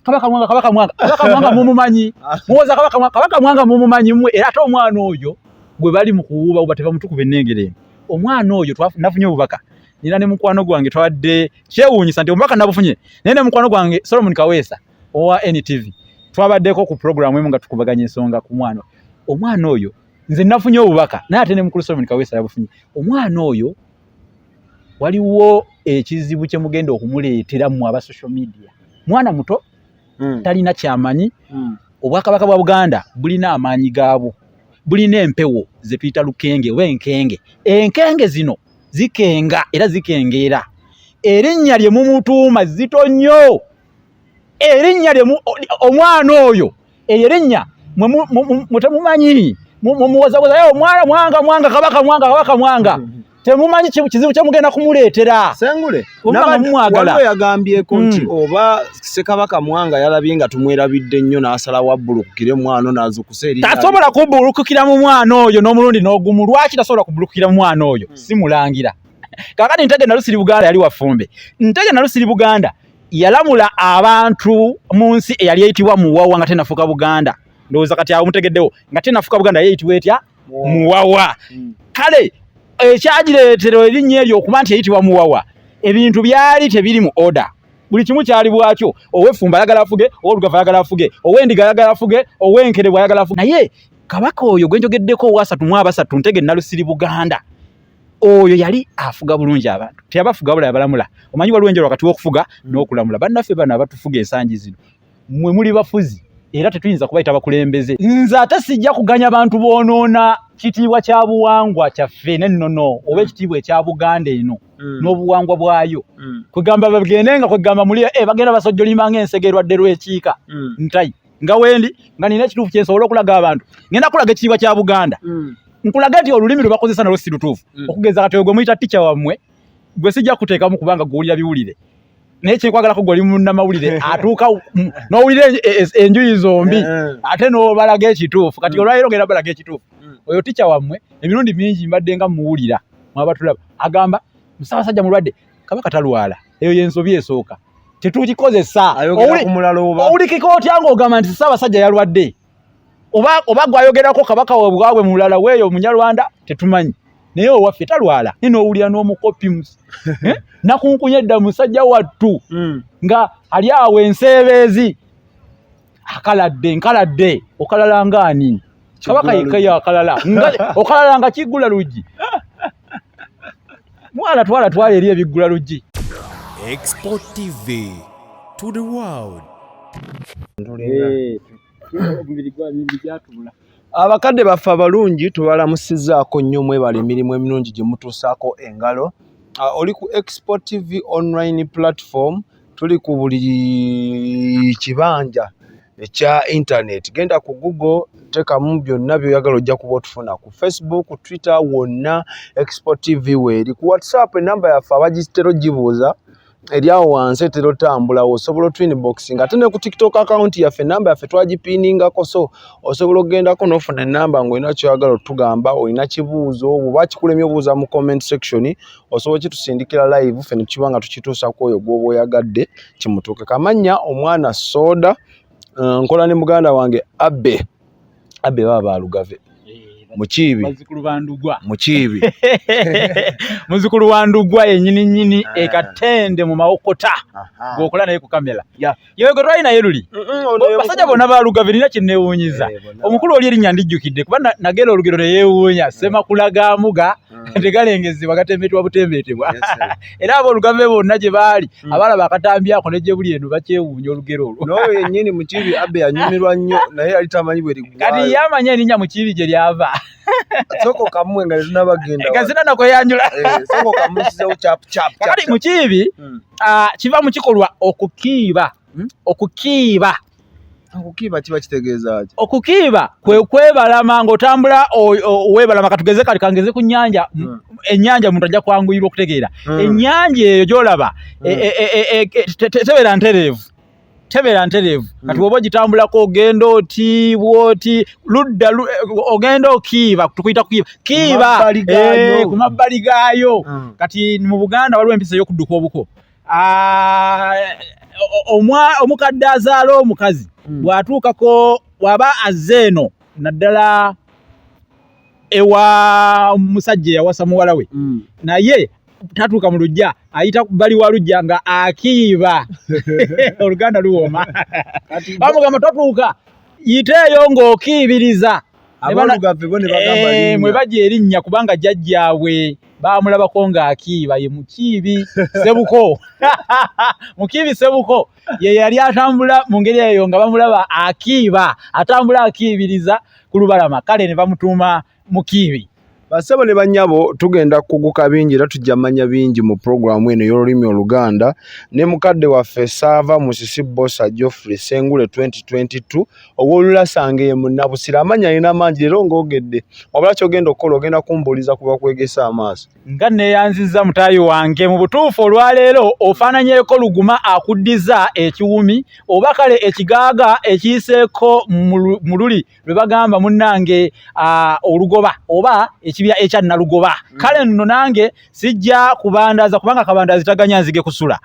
Kabaka Mwanga mumumanyi muwoza Kabaka Mwanga mumumanyi mwe era ate omwana oyo gwe bali mu kuwuba ubateva mutukuba ennengere omwana oyo nafunye obubaka nina ne mukwano gwange twadde kyewuunyisa nti omubaka nabufunye naye ne mukwano gwange Solomon Kaweesa owa NTV twabaddeko ku program emu nga tukubaganya ensonga ku mwana omwana oyo nze nafunye obubaka naye ate ne mukulu Solomon Kaweesa yabufunye omwana oyo waliwo ekizibu kye mugenda okumuleetera mu aba social media mwana muto talina kyamanyi obwakabaka bwa Buganda bulina amaanyi gaabwo bulina empewo ze tuyita lukenge oba enkenge zino zikenga era zikengeera erinnya lye mumutuuma zito nnyo erinnya lye omwana oyo erinnya mutemumanyi mumuwozawoza Mwanga Kabaka Mwanga temumanyi kizibu kye mugenda kumuleetera sengule waliwo yagambyeko nti oba Ssekabaka Mwanga yalabye nga tumwerabidde nnyo n'asala wabbulukukire mwana n'azukuse eri tasobola kubbulukukira mu mwana oyo n'omulundi n'ogumu lwaki tasobola kubbulukukira mu mwana oyo simulangira kakati Ntege Nalusiri Buganda yali wafumbe Ntege Nalusiri Buganda yalamula abantu mu nsi eyali eyitibwa Muwawa nga tenafuka Buganda ndowooza kati awo mutegeddewo nga tenafuka Buganda yeyitibwa etya Muwawa kale ekyagireetera erinnya eryo okuba nti eyitibwa Muwawa ebintu byali tebiri mu order buli kimu kyali bwakyo ow'effumba ayagala afuge ow'olugavu ayagala afuge ow'endiga ayagala afuge ow'enkerebwa ayagala afuge naye kabaka oyo gwe njogeddeko ow'asatu mu abasatu Ntege Nalusiri Buganda oyo yali afuga bulungi abantu teyabafuga bula yabalamula omanyi waliwo enjala wakati w'okufuga n'okulamula bannaffe bano abatufuga ensangi zino mmwe muli bafuzi era tetuyinza kubayita bakulembeze nze ate sijja kuganya abantu boonoona kitiibwa kya buwangwa kyaffe n'ennono oba ekitiibwa ekya Buganda eno n'obuwangwa bwayo kwegamba bagende nga kwegamba muli bagenda basojjolima ng'ensegerwa dde lw'ekiika ntayi nga wendi nga nina ekituufu kye nsobola okulaga abantu ngenda kulaga ekitiibwa kya Buganda nkulaga nti olulimi lwe bakozesa nalwo si lutuufu okugeza kati gwe muyita tica wammwe gwe sijja kuteekamu kubanga gw'owulira biwulire naye kyekwagalako gw'oli munnamawulire atuuka n'owulire enjuyi zombi ate n'obalaga ekituufu kati olwaleero ngenda balaga ekituufu oyo tica wammwe emirundi mingi mbadde nga muwulira mwabatulaba agamba Musaabasajja mulwadde Kabaka talwala eyo y'ensobi esooka tetukikozesa owulikika otya ng'ogamba nti Ssaabasajja yalwadde oba gwayogerako Kabaka wabwabwe mulala weeyo Munyarwanda tetumanyi naye owaffe talwala n'owulira n'omukopi nakunkunya edda musajja wattu nga ali awo enseebeezi nkaladde okalala ngaani Kabaka yekka akalala okalala nga kiggula luggi mwala twala eri ebiggula luggi Export TV to the world. Abakadde baffe abalungi tubalamusizzaako nnyo mwebala emirimu emirungi gye mutuusaako engalo. Oli ku Export TV online platform tuli ku buli kibanja ekya internet. Genda ku Google tekamu byonna by'oyagala ojja kuba otufuna ku Facebook, Twitter wonna Export TV weeri. Ku WhatsApp enamba yaffe abagitero gibuuza eri awo wansi etera otambula osobola otwinbox nga ate ne ku TikTok account yaffe enamba yaffe twagipiningako so osobola okugendako n'ofuna enamba ng'olina kyoyagala otugamba olina kibuuzo oba kikulemye obuuza mu comment section osobola kitusindikira live ffe ne tukiba nga tukituusa ku oyo gw'oba oyagadde kimutuuke. Kamanya omwana Soda nkola ne muganda wange Abbe baba Lugave Mukiibi muzukulu wa Ndugwa yennyini ekatende mu mawokota gwokola naye ku kamera yewe gwe twali naye luli basajja bonna ba Lugave nina kye neewuunyiza omukulu oli erinnya ndijjukidde kuba nagenda olugero ne yeewuunya Semakulagamuga tegalengezebwa gatembeetebwa butembeetebwa era ab'Olugave bonna gye baali abalaba akatambyako ne gye buli eno bakyewuunya olugero olwo n'oyo yennyini Mukiibi Abbe yanyumirwa nnyo naye yali tamanyi bwe liggwayo kati yamanya erinnya Mukiibi gye lyava soko kamwe nga tunabagenda gazina nako yanjula soko kamusizewo chap kati Mukiibi kiva mu kikolwa okukiiba kiba kitegeeza ki okukiiba kwe kwebalama ng'otambula weebalama katugeze kali kangeze ku nnyanja ennyanja muntu ajja kwanguyirwa okutegeera ennyanja eyo gy'olaba tebeera ntereevu kati woba ogitambulako ogenda oti ludda ogenda okiiba tukuyita kiiba ku mabbali gaayo kati mu Buganda waliwo empisa ey'okudduka obuko omukadde azaala omukazi bw'atuukako waba azzeeno naddala ewa musajja yawasa muwala we naye tatuuka mu lujja ayita bali wa lujja nga akiiba oluganda luwooma bamugamba tatuuka yiteeyo ng'okiibiriza mwe bajja erinnya kubanga jjajjaabwe baamulabako ng'akiiba ye mukiibi Sebuko mukiibi Sebuko ye yali atambula mu ngeri eyo nga bamulaba akiiba atambula akiibiriza ku lubalama kale ne bamutuuma mukiibi. Basebo ne bannyabo tugenda kuguka bingi era tujja manya bingi mu programu eno y'olulimi Oluganda ne mukadde waffe Ssaava Musisi Bossa Geoffrey Sengule 2022 ow'olulasange ye Munnabusiro amanya alina mangi era ng'ogedde wabula ky'ogenda okukola ogenda kumbuuliza kuba kwegesa amaaso. Nga neeyanzizza mutaayi wange mu butuufu olwaleero ofaananyeeko luguma akuddiza ekiwumi oba kale ekigaaga ekiyiseeko mu luli lwe bagamba munnange olugoba oba ekibya ekya nalugoba kale nno nange sijja kubandaza kubanga kabandazi taganya nzige kusula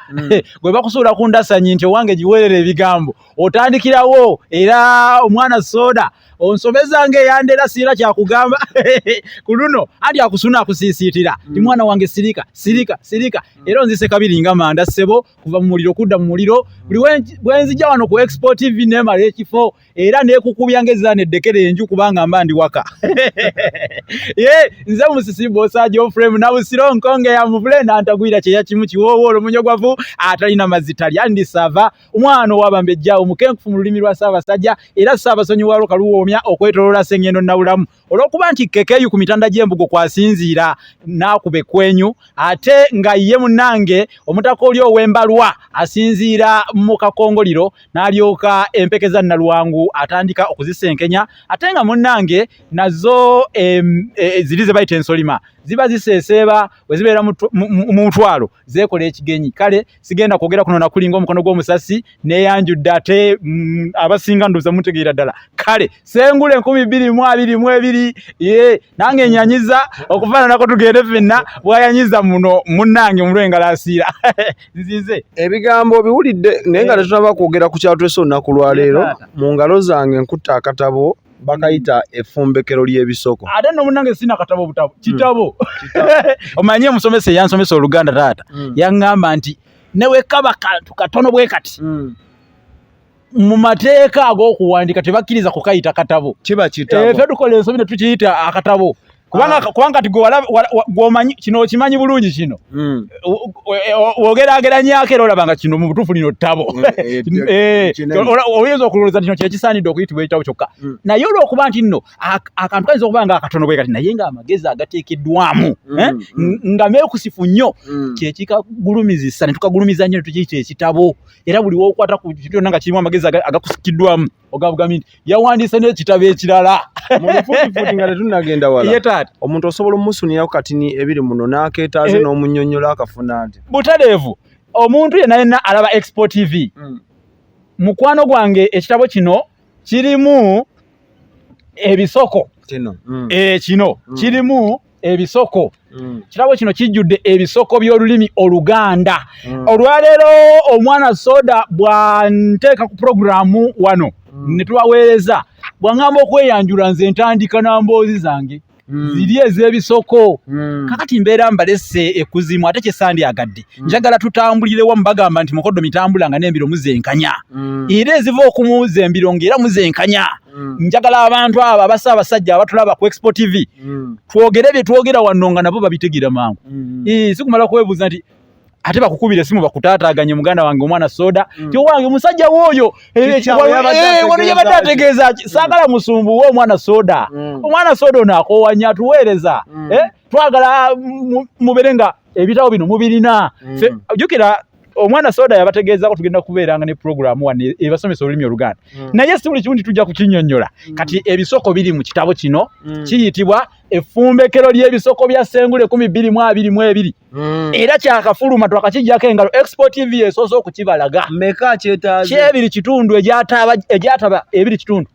gwe bakusula ku ndasanyi nti owange giweerera ebigambo otandikirawo era omwana soda onsomezange yandera siira kyakugamba ku luno andi akusuna akusiisiitira ti mwana wange sirika era onzise kabiri nga manda ssebo kuva mu muliro kudda mu muliro buli bwenzijja wano ku Export TV nemala ekifo era neekukubya ngezza neddekere enju kubanga mba ndi waka nze Musisi Bossa Geoffrey Munnabusiro nkonge ya muvule nantagwira kyeya kimu kiwoowo omunyogwavu atalina mazitali andi Ssaava omwana owabambejja omukenkufu mu lulimi lwa Ssaabasajja era Ssaabasonyiwalo kaluwoomya okwetoloola Sengendo Nabulamu olw'okuba nti kekeeyu ku mitanda gy'embugo kwasinziira n'akuba ekwenyu ate nga ye munnange omutaka oli ow'embalwa asinziira mu kakongoliro n'alyoka empeke za Nnaluwangu atandika okuzisenkenya ate nga munnange nazo ziri ze bayita ensolima ziba ziseeseeba bwe zibeera mu mutwalo zeekola ekigenyi kale sigenda kwogera kuno nakulinga omukono gw'omusasi neeyanjudde ate abasinga nduza mutegeera ddala kale Sengule 2022 nange enyanyiza okufaananako tugende ffenna bwayanyiza muno munnange mulwengala asiira nzize ebigambo biwulidde naye nga tetunaba kwogera ku kyatwese olunaku lwaleero mu ngalo zange nkutta akatabo bakayita effumbekero ly'ebisoko ate no munnange sina katabo butabo kitabo omanye musomesa yansomesa Oluganda taata yaŋŋamba nti newe Kabaka katono bwe kati mu mateeka ag'okuwandika tebakkiriza kukayita katabo kiba kitabo ffe tukola ensobi ne tukiyita akatabo kubanga ti gwomanyi kino okimanyi bulungi kino wogeraageranyaako era olabanga kino mu butuufu lino ttabo oyinza okulowooza kino kyekisaanidde okuyitibwa ekitabo kyokka naye olw'okuba nti nno akantu kayinza okuba nga akatono bwe kati naye ng'amagezi agateekeddwamu nga meekusifu nnyo kyekikagulumizisa ne tukagulumiza nnyo ne tukiyita ekitabo era buli wookwata ku kintu kyonna nga kirimu amagezi agakusikiddwamu ogavugami nti yawandiise n'ekitabo ekirala mufuuti nga tetunnagenda wala omuntu osobola omusuniraku katini ebiri muno n'akeetaaze n'omunnyonnyola akafuna nti butereevu omuntu yenna alaba Export TV mukwano gwange ekitabo kino kirimu ebisoko kino kirimu ebisoko kitabo kino kijjudde ebisoko by'olulimi Oluganda olwaleero omwana soda bwanteeka ku programu wano ne tubaweereza bwangamba okweyanjula nze ntandika na mboozi zange ziri ez'ebisoko kakati mbeera mbalese ekuzimu ate kyesandyagadde njagala tutambulirewo mbagamba nti mukoddo mitambula nga n'embiro muzenkanya era eziva okumuuza embiro ng'era muzenkanya njagala abantu abo abasa abasajja abatulaba ku Export TV twogere bye twogera wano nga nabo babitegira mangu sikumala kwebuuza nti ate bakukubira simu bakutaataaganye muganda wange omwana soda ti wange omusajja w'oyo wano yabadde ategeeza saagala musumbu w'omwana soda omwana soda ono akoowanya atuweereza twagala mubere nga ebitabo bino mubirina jjukira omwana soda yabategeezako tugenda kubeeranga ne programu wano ebasomesa olulimi Oluganda naye si buli kimu tujja kukinnyonnyola kati ebisoko biri mu kitabo kino kiyitibwa effumbekero ly'ebisoko bya Sengule 2022 era kyakafuluma twakakijjako engalo Export TV esoose okukibalaga meka kyetaaze kyebiri kitundu egyataba ebiri kitundu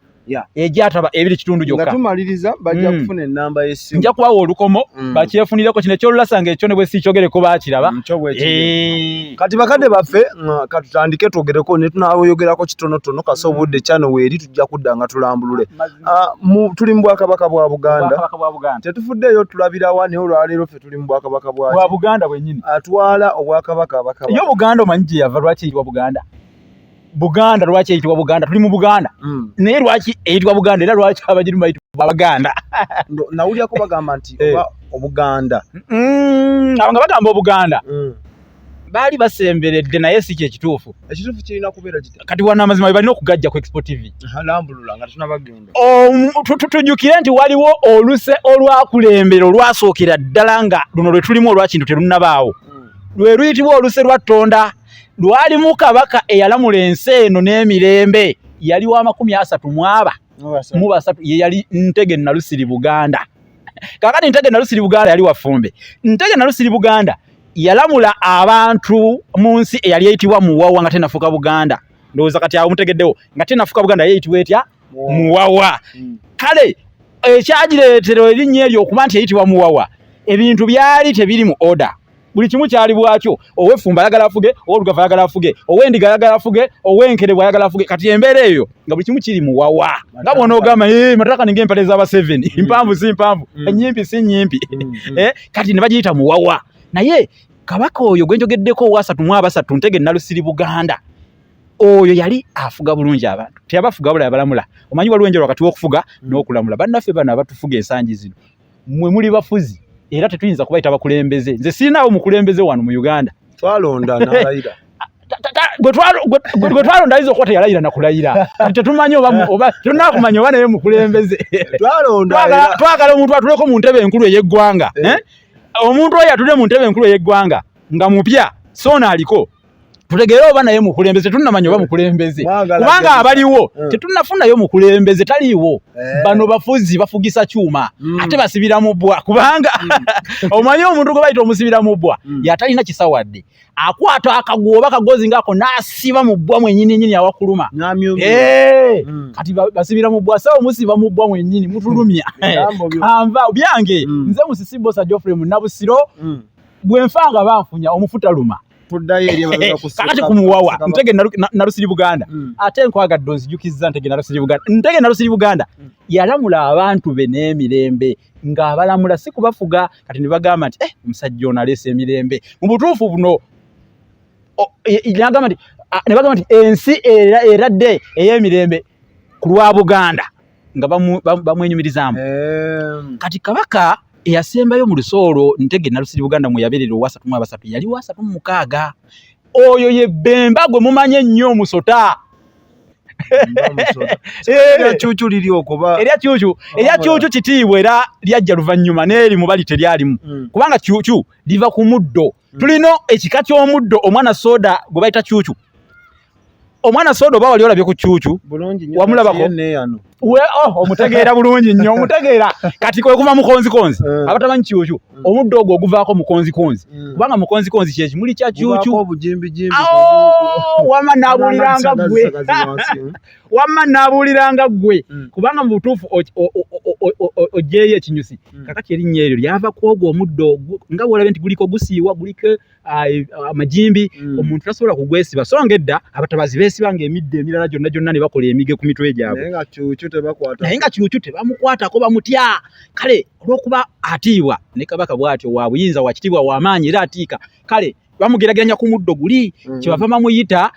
ejataba ebiri kitundu jokka nga tumaliriza bajja kufuna ennamba y'essimu nja kubawa olukomo bakyefunireko kino ekyolulasanga ekyo ne bwe sikyogereko bakiraba kati bakadde baffe katutandike twogereko ne tunaayogerako kitonotono kasa obudde kyano weeri tujja kudda nga tulambulule tuli mu bwakabaka bwa Buganda tetufuddeeyo tulabirawa naye olwaleero ffe tuli mu bwakabaka bwa Buganda bwennyini atwala obwakabaka abakabaka yo Buganda omanyi gye yava lwaki eyitibwa Buganda lwaki eyitibwa Buganda tuli mu Buganda naye lwaki eyitibwa Buganda era lwaki abagirimu bayitibwa Abaganda nawulyako bagamba nti oba Obuganda abo nga bagamba Obuganda baali basemberedde naye si kyekituufu kirina kubeera kiti kati wana amazima balina okugajja ku Expo TV lambulula nga tunabagenda tujjukire nti waliwo oluse olwakulembera olwasookera ddala nga luno lwe tulimu olwakintu terunnabaawo lwe luyitibwa oluse lwa Ttonda lwalimu Kabaka eyalamula ensi eno n'emirembe yali wa 34 ye yali Ntege Nalusiri Buganda kakati Ntege Nalusiri Buganda yali wafumbe Ntege Nalusiri Buganda yalamula abantu mu nsi eyali eyitibwa Muwawa nga tenafuka Buganda ndowooza kati awo mutegeddewo nga tenafuka Buganda yeyitibwa etya Muwawa kale ekyagireetera erinnya eryo okuba nti eyitibwa Muwawa ebintu byali tebiri mu order buli kimu kyali bwakyo owefumba ayagala afuge owolugavu ayagala afuge owendiga ayagala afuge owenkerebwa ayagala afuge kati embeera eyo nga buli kimu kiri Muwawa nga bw'onoogamba mataka ninga empale z'aba 7 impanvu si mpanvu ennyimpi si nnyimpi kati ne bagiyita Muwawa naye Kabaka oyo gwe njogeddeko owa 33 Ntege Nalusiri Buganda oyo yali afuga bulungi abantu teyabafuga bula yabalamula omanyi waliwo enjala wakati w'okufuga n'okulamula bannaffe bano abatufuga ensangi zino mmwe muli bafuzi era tetuyinza kubayita bakulembeze nze sirinaawo mukulembeze wano mu Uganda twalonda n'alayira gwe twalonda ayinza okuba teyalayira nakulayira tetumanyi oba tetunaakumanya oba naye mukulembeze twagala omuntu atuleko mu ntebe enkulu ey'eggwanga omuntu oyo atudde mu ntebe enkulu ey'eggwanga nga mupya soona aliko tutegeera oba naye mukulembeze tetunnamanya oba mukulembeze kubanga abaliwo tetunnafunayo mukulembeze taliiwo bano bafuzi bafugisa kyuma ate basibira mu bbwa kubanga omanyi omuntu gwe bayita omusibira mu bbwa yatalina kisawadde akwata akaguwa oba kagozi ngaako n'asiba mu bbwa mwennyini awakuluma kati basibira mu bbwa sawa musiba mu bbwa mwennyini mutulumya kanva byange nze musisibosa Geoffrey Munnabusiro bwe nfanga banfunya omufutaluma kakati ku Muwawa Ntege Nalusiri Buganda ate nkwagadde onzijukizza Ntege Nalusiri Buganda Ntege Nalusiri Buganda yalamula abantu be n'emirembe ng'abalamula si kubafuga kati ne bagamba nti omusajja ono aleese emirembe mu butuufu buno ne bagamba nti ensi eradde ey'emirembe ku lwa Buganda nga bamwenyumirizaamu kati Kabaka eyasembayo mu lusoolo Ntege Nalusiri Buganda mwe yabeerera owa 33 yali wa 36 oyo ye Bemba gwe mumanye ennyo Musota erya Cuucu liri okuba erya Cuucu kitiibwa era lyajja luvannyuma n'eri mu bali teryalimu kubanga Cuucu liva ku muddo tulina ekika ky'omuddo omwana soda gwe bayita Cuucu omwana soda oba wali olabye ku Cuucu wamulabako omutegeera bulungi nnyo omutegeera kati kwe kuva mukonzikonzi abatamanyi Cuucu omuddo ogwo oguvaako mukonzikonzi kubanga mukonzikonzi kyekimuli kya Cuucu wamma naabuuliranga ggwe kubanga mu butuufu ogyeyo ekinyusi kakati erinnya eryo lyava ku ogwo omuddo nga bw'olabye nti guliko gusiiwa guliko amajimbi omuntu tasobola kugwesiba so ng'edda abatabazi beesibanga emiddo emirala gyonna ne bakola emige ku mitwe gyabwe naye nga Cuucu tebamukwatako bamutya kale olw'okuba atiibwa ne Kabaka bw'atyo wa buyinza wa kitiibwa w'amaanyi era atiika kale bamugerageranya ku muddo guli kyebava bamuyita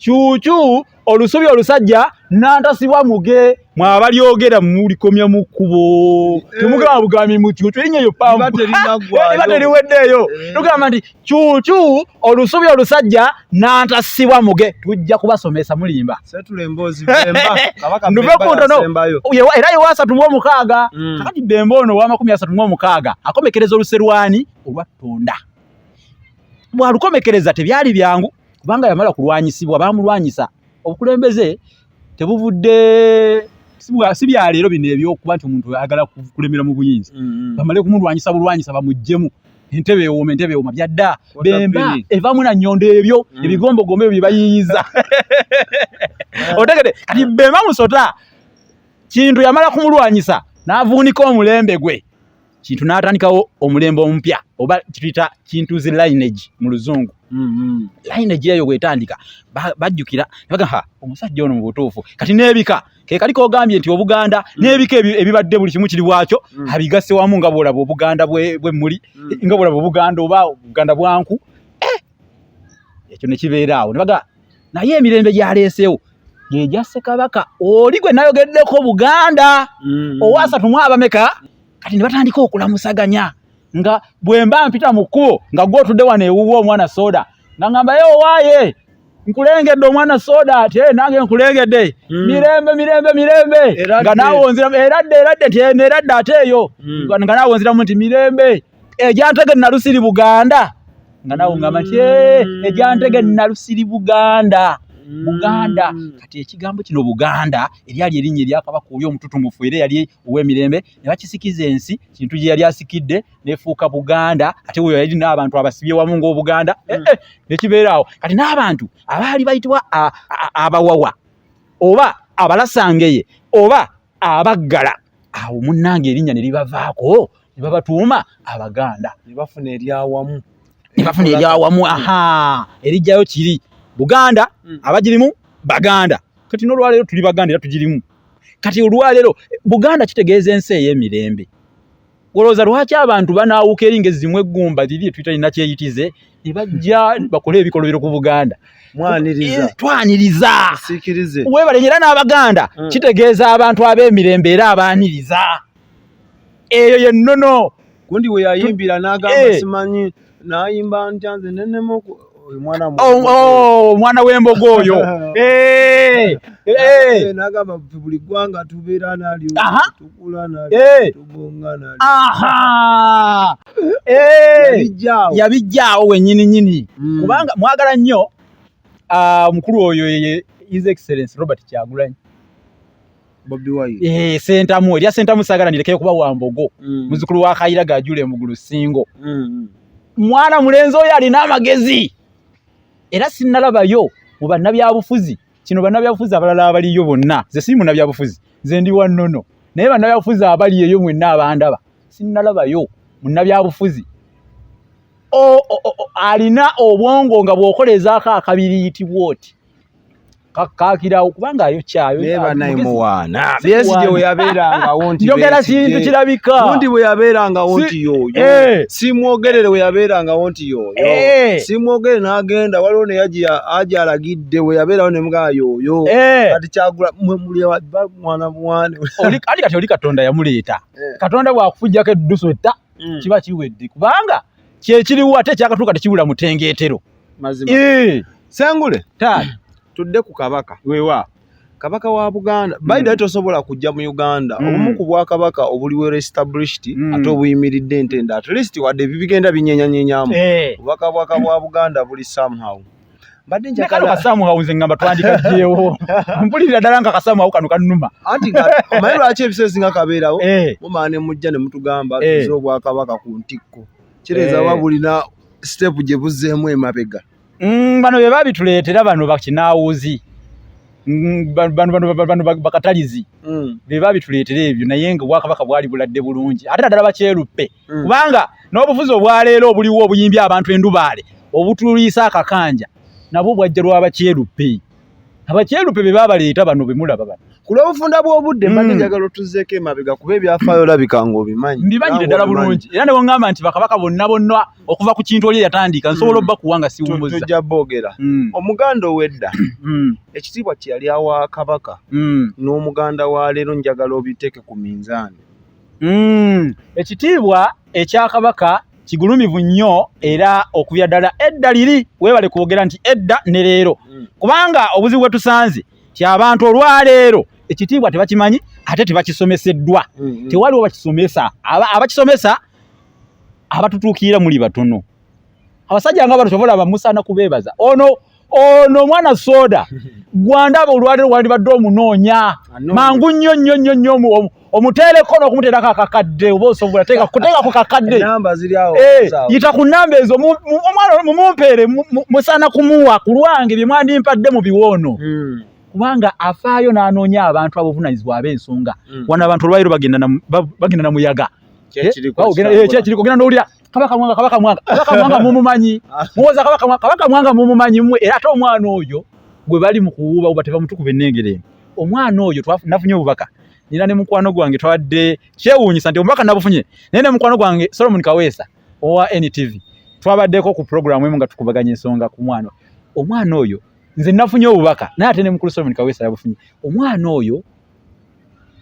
Cuucu olusubi olusajja n'antasibwa muge mwabalyogera mulikomya mu kkubo temugamba bugambi mu Cuucu erinnya eyo pampu liba teriweddeeyo tugamba nti Cuucu olusubi olusajja n'antasibwa muge tujja kubasomesa mulimba nduve ku ntono era ye wa 36 kakati Bemba ono wa 36 akomekereza oluserwani olwa Ttonda bwalukomekereza tebyali byangu kubanga yamala kulwanyisibwa bamulwanyisa obukulembeze tebuvudde si bya leero bino ebyokuba nti omuntu ayagala kulemera mu buyinza bamale kumulwanyisa bulwanyisa bamuggyemu entebe ewooma byadda Bemba evamu na nnyondo ebyo ebigombogombe ebyo bye bayiyiza otegede kati Bemba Musota Kintu yamala kumulwanyisa n'avuunika omulembe gwe. Kintu n'atandikawo omulembe omupya oba kituyita kintu zi lineage mu luzungu. Lineage eyo gwetandika bajjukira baga omusajja ono mu butuufu kati n'ebika ke kaliko ogambye nti Obuganda n'ebika ebibadde buli kimu kiri bwakyo abigase wamu nga bwolaba Obuganda bwe muli nga bwolaba Obuganda oba Obuganda bwanku ekyo ne kibeeraawo ne baga naye emirembe gyaleeseewo gye Kabaka oli gwe nayogeddeko Buganda owasatu mu abameka kati ne batandika okulamusaganya nga bwemba mpita mu kkubo nga gwotudde wano ewuwo omwana soda nga ngamba yo waaye nkulengedde omwana soda ate nange nkulengedde mirembe nga naawonzira eradde nti eradde ate eyo nga naawonziramu nti mirembe ejantege nalusiri Buganda nga naawo ngamba nti ejantege nalusiri Buganda kati ekigambo kino Buganda eryali erinnya erya Kabaka oyo omututumufu era yali ow'emirembe ne bakisikiza ensi kintu gye yali asikidde nefuuka Buganda ate oyo yali n'abantu abasibye wamu ng'Obuganda nekibeeraawo kati n'abantu abaali bayitibwa abawawa oba abalasangeye oba abaggala awo munnange erinnya ne libavaako ne babatuuma Abaganda ne bafuna eryawamu erijjayo kiri Buganda abagirimu Baganda kati n'olwaleero tuli Baganda era tugirimu kati olwaleero Buganda kitegeeza ensi ey'emirembe olowooza lwaki abantu banaawuka eringa ezimu eggumba liri etuyita linnakyeyitize ne bajja bakole ebikolobero ku Buganda twaniriza weebale era n'Abaganda kitegeeza abantu ab'emirembe era abaaniriza eyo yennono gundi we yayimbira n'agamba simanyi n'ayimba ntyanze nenemo mwana w'embogo oyo nagamba buli ggwanga tubeera nalyo tukula nalyo tubonga nalyo yabijjaawo wennyini kubanga mwagala nnyo mukulu oyo ye His Excellency Robert Kyagulanyi Bobi Wine sentamu erya sentamu saagala nirekeye kuba Wambogo muzukulu wa Kayira Gajule Emugulu Singo mwana mulenzi oyo alina amagezi era sinnalabayo mu bannabyabufuzi kino bannabyabufuzi abalala abaliyo bonna ze si munnabyabufuzi ze ndi wannono naye bannabyabufuzi abali eyo mwenna abandaba sinnalabayo munnabyabufuzi alina obwongo nga bw'okolezaako akabiriyitibwa oti kakirawo kubanga ayokyayo neba nayimuwaana byesije we yabeerangawo nti njogera kintu kirabika undi we yabeerangawo nti yoyo simwogerere we yabeerangawo nti yoyo simwogere n'agenda waliwo ne aja alagidde we yabeerawo ne mga yoyo kati Kyagula muli mwana mwane kati oli Katonda yamuleeta Katonda bw'akufujjako edduso etta kiba kiwedde kubanga kyekiriwo ate ekyakatuuka tekibula mutengeetero mazima Sengule tudde ku Kabaka wewa Kabaka wa Buganda baida tosobola kujja mu Uganda obumu ku bwa Kabaka obuliwe established ate obuyimiridde entenda at least wadde bibigenda binyenyanyenyamu obubaka bwa Buganda buli somehow mbadde njagala somehow nze ngamba twandika jeewo mpulira ddala nga kasomehow kano kanuma anti omanyi lwaki ebiseezi nga kabeerawo mumaane mujja ne mutugamba tuze obwa Kabaka ku ntikko kireza babulina step gye buzzeemu emabega bano be babituleetera bano bakinaawuzi bano bakatalizi be babituleetera ebyo naye nga Obwakabaka bwali buladde bulungi ate naddala bakyeruppe kubanga n'obufuzi obwaleero obuliwo obuyimbye abantu endubaale obutuliisa akakanja nabwo bwajja lw'abakyeruppe abakyeruppe be babaleeta bano be mulaba bano ku lw'obufunda bw'obudde mbadde njagala otuzeeko emabega kuba ebyafaayo olabika ng'obimanyi mbimanyire ddala bulungi era ne bw'ŋŋamba nti bakabaka bonna okuva ku kintu oli yatandika nsobola obbakuwa nga siwumuzza tujja boogera omuganda ow'edda ekitiibwa kye yali awa Kabaka n'omuganda wa leero njagala obiteeke ku minzaani ekitiibwa ekya Kabaka kigulumivu nnyo era okubya ddala edda liri weebale kwogera nti edda ne leero kubanga obuzibu bwe tusanze ti abantu olwaleero ekitiibwa tebakimanyi ate tebakisomeseddwa tewaliwo bakisomesa abakisomesa abatutuukirira muli batono abasajja nga bano tobola bamusaana kubeebaza ono mwana soda gwandaba olwaleero wandibadde omunoonya mangu nnyo omuteereko n'okumuteerako akakadde oba osobola kuteeka ku kakadde yita ku nnamba ezo omwana mumumpeere musaana kumuwa ku lwange bye mwandimpadde mu biwoono kubanga afaayo n'anoonya abantu abovunanyizibwa ab'ensonga. Wano abantu olwairo bagenda na muyaga. Kyekiriko genda n'owulira Kabaka Mwanga mumumanyi. Muwoza Kabaka Mwanga mumumanyi mmwe era ate omwana oyo gwe bali mu kuwuuba oba tebamutukuba ennengere. Omwana oyo nafunye obubaka. Nina ne mukwano gwange twadde kyewuunyisa nti omubaka nabufunye. Naye ne mukwano gwange Solomon Kaweesa owa NTV. Twabaddeko ku program emu nga tukubaganya ensonga ku mwana. Omwana oyo nze nafunye obubaka naye ate ne mukulu Solomon Kaweesa yabufunye. Omwana oyo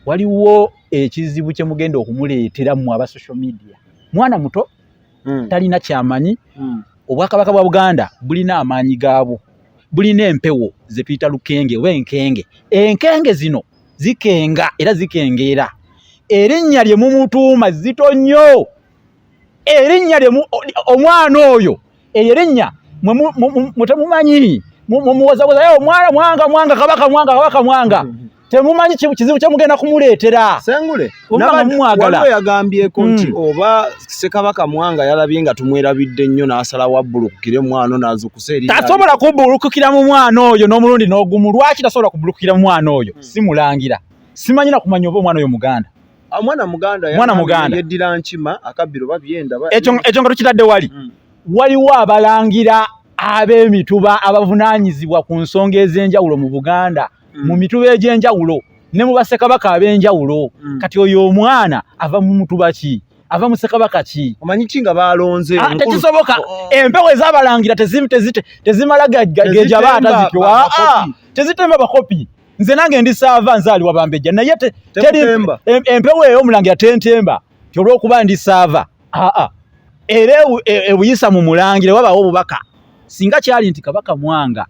waliwo ekizibu kye mugenda okumuleetera mu aba social media. Mwana muto talina kyamanyi. Obwakabaka bwa Buganda bulina amaanyi gaabwo. Bulina empewo ze tuyita lukenge oba enkenge. Enkenge zino zikenga era zikengeera. Erinnya lye mumutuuma zito nnyo. Erinnya lye omwana oyo erinnya mutemumanyi. Mumuwazawaza Mwanga Kabaka Mwanga. Temumanyi kizibu kye mugenda kumuleetera. Sengule waliwo yagambyeko nti oba Ssekabaka Mwanga yalabye nga tumwerabidde nnyo n'asala wabbulukukire mwana n'azukusa eri. Tasobola kubbulukukira mu mwana oyo n'omulundi n'ogumu. Lwaki tasobola kubbulukukira mu mwana oyo? Simulangira. Simanyi na kumanya oba omwana oyo Muganda. Mwana Muganda yeddira nkima akabbiro babyenda. Ekyo nga tukitadde wali. Waliwo abalangira ab'emituba abavunaanyizibwa ku nsonga ez'enjawulo mu Buganda. Mu mituba egy'enjawulo ne mu Bassekabaka ab'enjawulo. Kati oyo omwana ava mu mutuba ki? Ava mu Ssekabaka ki? Omanyi ki nga balonze? Tekisoboka. Empewo ez'abalangira tezimala geja baata zikiwa. Tezitemba bakopi. Nze nange ndi saava nzaali wabambejja naye empewo eyo omulangira tentemba kyolw'okuba ndi saava. Era ebuyisa mu mulangire wabaawo obubaka. Singa kyali nti Kabaka Mwanga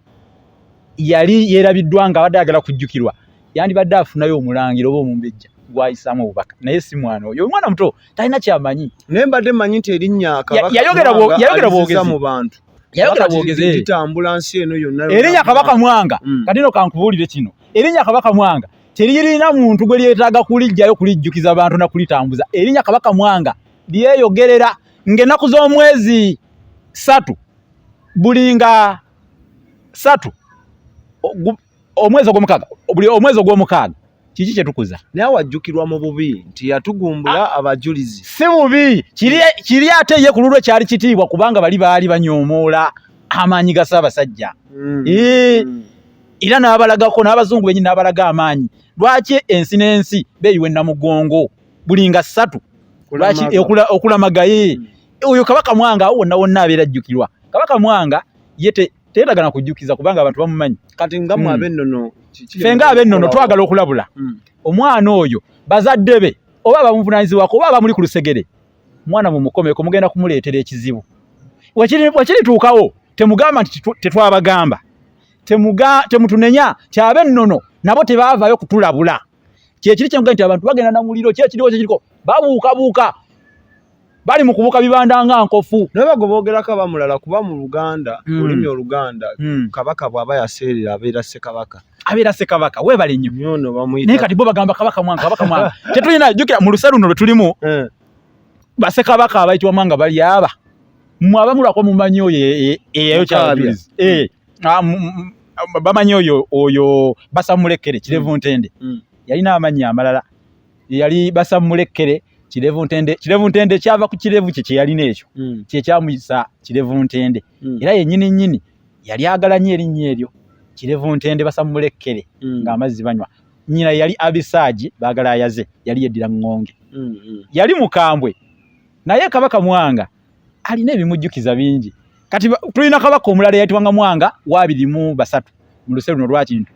yali yerabiddwa nga abadde ayagala kujjukirwa yandibadde afunayo omulangiro oba omumbejja gwayisaamu obubaka. Naye si mwana oyo. Omwana muto talina kyamanyi. Naye mbadde mmanyi nti erinnya Kabaka yayogera bwogezi mu bantu. Yayogera bwogezi. Litambula nsi eno yonna. Erinnya Kabaka Mwanga kati no kankubuulire kino. Erinnya Kabaka Mwanga teririna muntu gwe lyetaaga kulijjayo kulijjukiza abantu na kulitambuza. Erinnya Kabaka Mwanga lyeyogerera ng'ennaku z'omwezi 3 bulinga 3 omwezi ogw'omukaaga kiki kye tukuza. Naye wajjukirwa mu bubi nti yatugumbula abajulizi. Si bubi. Kiri ate ye ku lulwe kyali kitiibwa kubanga baali banyoomoola amaanyi ga Ssaabasajja. Era n'abalagako n'abazungu bennyini n'abalaga amaanyi. Lwaki ensi n'ensi beeyiwa ennamugongo bulinga 3 lwaki okulamaga ye oyo Kabaka Mwanga wonna abeera ajjukirwa. Kabaka Mwanga ye teetagana kujjukiza kubanga abantu bamumanyi. Kati nga mu ab'ennono fenga ab'ennono twagala okulabula. Omwana oyo bazadde be oba abamuvunaanyizibwako oba abamuli ku lusegere mwana mumukomeko mugenda kumuleetera ekizibu. Wakirituukawo temugamba nti tetwabagamba. Temutunenya kyab'ennono nabo tebaavaayo kutulabula. Kyekiri kyenga nti abantu bagenda na muliro kyekiriko babuukabuuka bali mu kubuuka bibanda nga nkofu. Naye bago boogerako abamulala kuba mu Luganda olulimi Oluganda Kabaka bw'aba yaseerera abeera Ssekabaka. Weebale nnyo. Nyono bamuyita. Naye kati bo bagamba Kabaka Mwanga. Tetulina jjukira mu lusa luno lwe tulimu Bassekabaka abayitibwa Mwanga bali aba. Mmwe abamulako mumanyi oyo eyayo ky'abajulizi. Bamanyi oyo Basamulekkere Kirevu Ntende. Yalina amanyi amalala. Yali Basamulekkere Kirevu Ntende kyava ku kirevu kye yalina ekyo. Kye kyamuyisa Kirevu Ntende. Era yennyini yali agala nnyo erinnya eryo. Kirevu Ntende Basamulekkere ng'amazzi banywa. Nnyina yali Abisaaji baagala ayaze. Yali yeddira Ngonge. Yali mukambwe. Naye Kabaka Mwanga alina ebimujjukiza bingi. Kati tulina Kabaka omulala yayitibwanga Mwanga wa 23 mu luse luno lwa Kintu.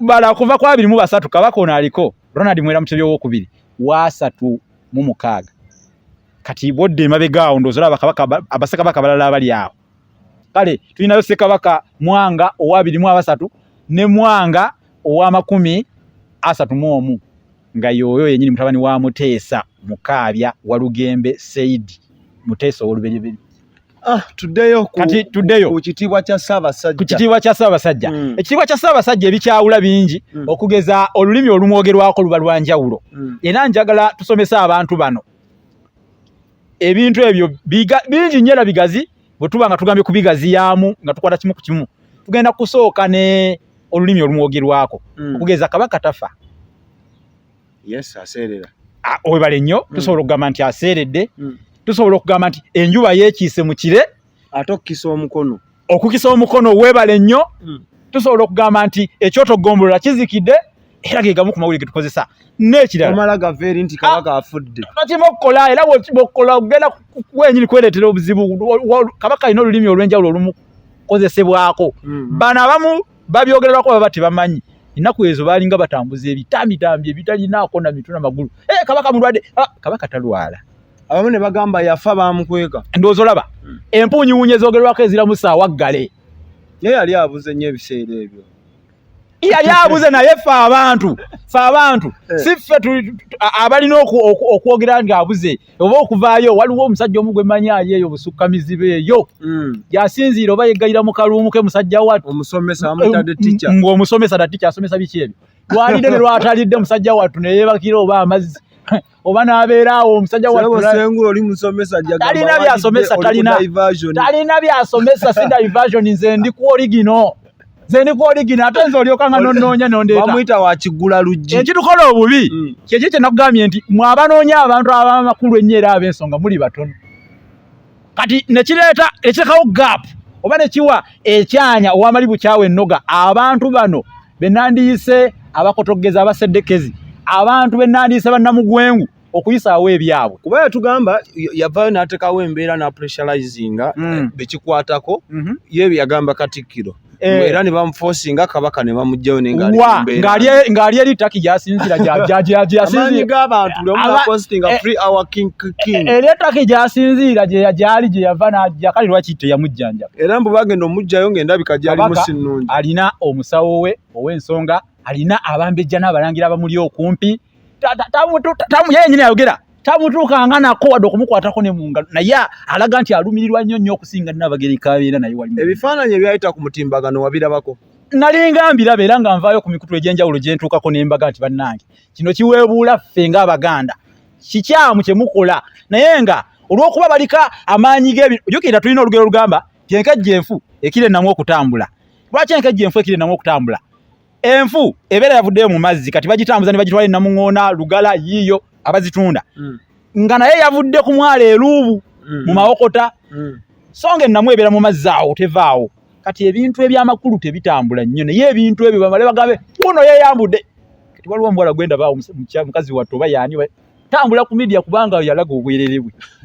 Bala kuva kwa 23 Kabaka ono aliko Ronald Mwera Mutebi ow'okubiri wa 36. Kati bodde mabegaawo ndozora Bassekabaka balala abali awo. Kale tulinayo Ssekabaka Mwanga owa 23 ne Mwanga owa 31 nga yoyo yennyini mutabani wa Muteesa Mukaabya wa Lugembe Saidi Muteesa ow'Olubereberye. Tuddeyo ku kitiibwa kya Ssaabasajja. Ku kitiibwa kya Ssaabasajja. Ekitiibwa kya Ssaabasajja ebikyawula bingi okugeza olulimi olumwogerwako luba lwa njawulo. Era njagala tusomesa abantu bano. Ebintu ebyo bingi nnyo bigazi bwe tuba nga tugambye kubigaziyaamu nga tukwata kimu ku kimu. Tugenda kusooka ne olulimi olumwogerwako okugeza Kabaka tafa. Yes, aseerera. Webale nnyo tusobola okugamba nti aseeredde, tusobola okugamba nti enjuba yeekiise mu kire ate okukisa omukono. Okukisa omukono webale nnyo tusobola okugamba nti ekyoto gombolola kizikidde era ge gamu ku mawulire ge tukozesa. N'ekirala omala gaveeri nti Kabaka afudde. Nakima okukola era bw'okola ogenda wenyini kwereetera obuzibu. Kabaka alina olulimi olw'enjawulo olumukozesebwako. Bano abamu babyogererako baba tebamanyi. Ennaku ezo baalinga batambuza ebitambitambi ebitalinaako na mituna magulu. Kabaka mulwadde. Kabaka talwala. Abamu ne bagamba yafa baamukweka. Ndowooza olaba empuunyuwuunye zoogerwako eziramu ssaawaggale. Naye yali abuze nnyo ebiseera ebyo. Yali abuze naye ffe abantu si ffe abalina okwogera ng'abuze oba okuvaayo. Waliwo omusajja omu gwe mmanyi eyo busukka mizibe eyo yasinziira oba yeggayira mu kaluumu ke musajja wattu omusomesa amutadde ticca ng'omusomesa da ticca asomesa biki ebyo lwalidde ne lwatalidde musajja wattu ne yeebakira oba amazzi oba n'abeeraawo omusajja wattu sengula oli musomesa talina byasomesa talina byasomesa si diversion nze ndi ku original ate nze olyoka nga nonnoonya nondeeta bamuyita wakigula luggi. Ekitukola obubi kyekyo kye nakugambye nti mwabanoonya abantu ab'amakulu ennyo era ab'ensonga muli batono. Kati nekirekawo gap oba nekiwa ekyanya ow'amali bukyawe ennoga abantu bano be nandiyise abakotogeza abaseddekezi abantu be nandiyise bannamugwengu okuyisaawo ebyabwe. Kuba yatugamba yavaayo n'ateekawo embeera na pressurizinga bekikwatako ye yagamba Katikkiro era ne bamuforcinga Kabaka ne bamugjayo ng'ali eri ttaki gy'asinziira amaanyi g'abantu lemu postinga free our king eri ettaki gy'asinziira gyali gye yava n'ajja kale lwaki teyamujjanja era mbu bagenda omugjayo ng'endabika gyalimu si nnungi. Alina omusawo we ow'ensonga, alina abambejja n'abalangira abamuli okumpi. Yenyini ayogera tamutuukanga nako wadde okumukwatako ne mu ngalo naye alaga nti alumirirwa nnyo okusinga Nnabagereka abeera naye wali. Ebifaananyi ebyayita ku mutimbagano wabirabako? Nalinga mbiraba era nga nvaayo ku mikutu egy'enjawulo gye ntuukako ne mbaga nti bannange kino kiweebuula ffe ng'Abaganda kikyamu kye mukola naye nga olw'okuba balika amaanyi g'ebintu. Jjukira tulina olugero lugamba ti enkejje enfu ekira ennamu okutambula. Lwaki enkejje enfu ekira ennamu okutambula? Enfu ebeera yavuddeyo mu mazzi kati bagitambuza ne bagitwala Namuŋŋoona, Lugala, yiiyo abazitunda nga naye yavudde ku mwalo eruubu mu mawokota so nga ennamu ebeera mu mazzi awo tevaawo. Kati ebintu eby'amakulu tebitambula nnyo naye ebintu ebyo bamale bagambe Wuuno yeeyambudde. Kati waliwo omuwala gwenda baawo mukazi wattu oba yaani tambula ku media kubanga yalaga obwerere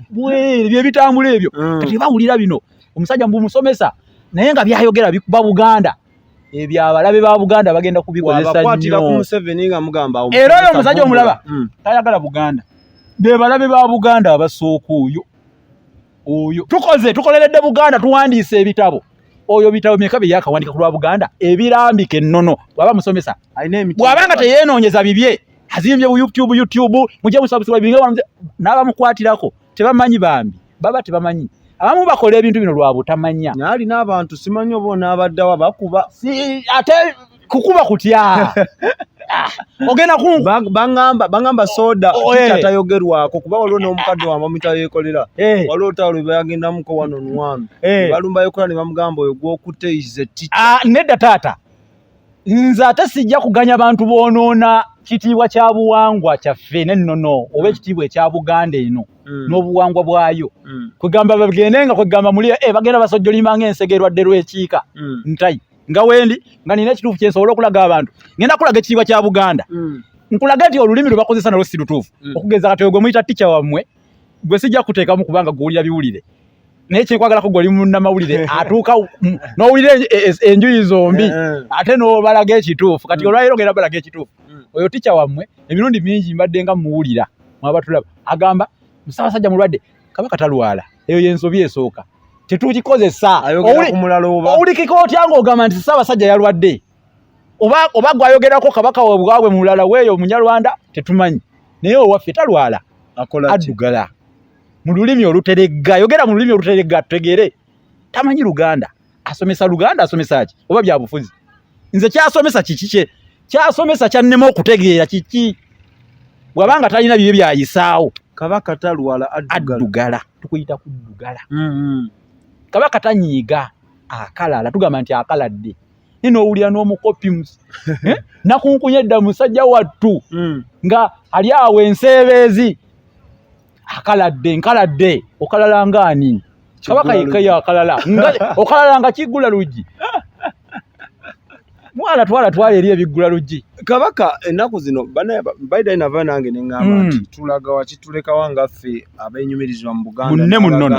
bwe bye bitambula ebyo. Kati bawulira bino omusajja mbu musomesa naye nga byayogera bikuba Buganda ebyo abalabe ba Buganda bagenda kubikozesa nnyo. Era oyo omusajja omulaba tayagala Buganda be balabe ba Buganda abasooka oyo tukoleredde Buganda tuwandiise ebitabo. Oyo bitabo myeka bye yakawandika ku lwa Buganda ebirambika ennono bwaba musomesa bwabanga teyenoonyeza bibye azimbye YouTube mujje musabusibwa binga n'abamukwatirako tebamanyi bambi baba tebamanyi abamu bakola ebintu bino lwa butamanya. Naali n'abantu simanyi oba n'abaddawa bakuba ate kukuba kutya ogenda bangamba soda kyatayogerwako kuba waliwo n'omukadde wamba mutayeekolera waliwo otalo bayagendamuko wano balumba yekola ne bamugamba oyo gw'okutte ize tica. Nedda taata nze ate sijja kuganya bantu boonoona kitiibwa kya buwangwa kyaffe n'ennono oba ekitiibwa ekya Buganda eno n'obuwangwa bwayo kwegamba bagendenga kwegamba muli bagenda basojjolimba ng'ensege erwadde lw'ekiika ntayi nga wendi nga nina ekituufu kye nsobola okulaga abantu ngenda kulaga ekitiibwa kya Buganda nkulaga nti olulimi lwe bakozesa nalwo si lutuufu. Okugeza kati gwe muyita ticca wammwe gwe sijja kuteekamu kubanga gw'owulira biwulire naye kyekwagalako gw'oli munnamawulire atuuka n'owulira enjuyi zombi ate n'obalaga ekituufu. Kati olwaleero ngenda balaga ekituufu oyo ticca wammwe emirundi mingi mbadde nga muwulira mwabatulaba agamba Musaabasajja mulwadde Kabaka talwala. Eyo y'ensobi esooka tetukikozesa. Owulikika otya ng'ogamba nti Ssaabasajja yalwadde oba gwayogerako Kabaka webwabwe mulala weeyo Munyarwanda tetumanyi naye owaffe talwala addugala mu lulimi oluteregga. Yogera mu lulimi oluteregga tutegeere. Tamanyi Luganda asomesa Luganda asomesa ki oba bya bufuzi. Nze kyasomesa kiki kyasomesa kyannema okutegeera kiki bwabanga talina bibye byayisaawo. Kabaka talwala addugala tukuyita kuddugala. Kabaka tanyiiga akalala tugamba nti akaladde nino owulira n'omukopi nakunkunyedda musajja wattu nga ali awo enseebeezi nkaladde okalala ngaani Kabaka yekka akalala okalala nga kiggula luggi mwana twala eri ebiggula luggi Kabaka ennaku zino baida inava nange neŋŋamba nti tulaga wakituleka wangaffe abenyumirizwa mu Buganda munne